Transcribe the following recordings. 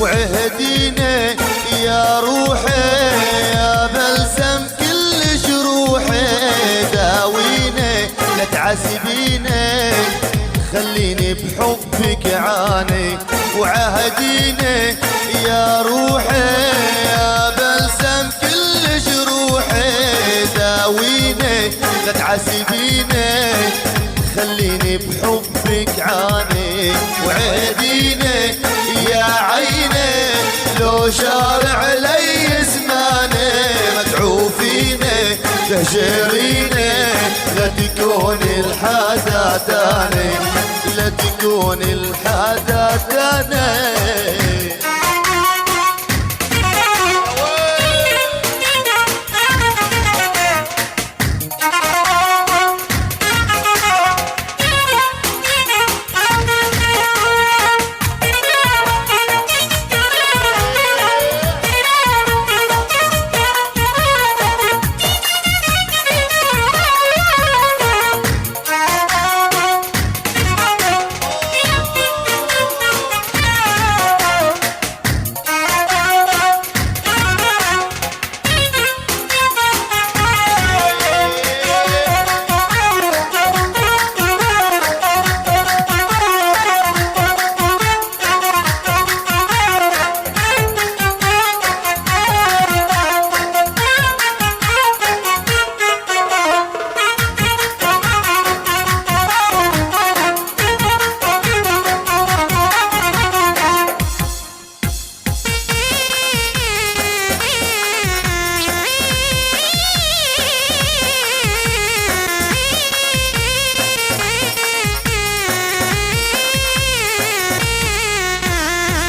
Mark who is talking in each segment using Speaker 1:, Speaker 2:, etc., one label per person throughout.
Speaker 1: وعهدينا يا روحي يا بلسم كل جروحي، داوينا لا تعذبينا خليني بحبك عاني. وعهدينا يا روحي يا بلسم كل جروحي، داوينا لا تعذبينا خليني بحبك عاني. وعهدينا يا عيني لو شارع علي زماني، متعوفينا تهجرينا لا تكون الحدا تاني، لا تكون الحدا تاني.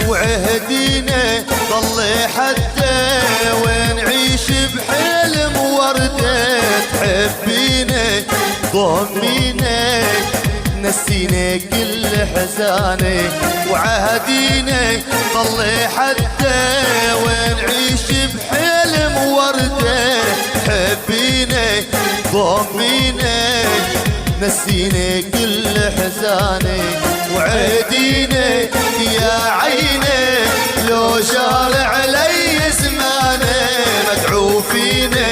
Speaker 1: وعهدينا ضل حتى ونعيش بحلم وردة، تحبينا ضمينا نسينا كل حزاني. وعهدينا ضل حتى ونعيش بحلم وردة، تحبينا ضمينا نسينا كل حزاني. وعهدينا يا عيني لو شارع علي زماني، متعوفينا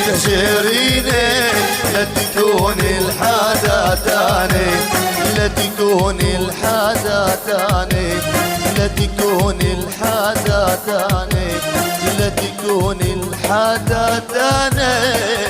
Speaker 1: تهجرينا لا تكون الحدا تاني، لا تكون الحدا تاني، لا تكون الحدا تاني، لا تكون الحدا تاني.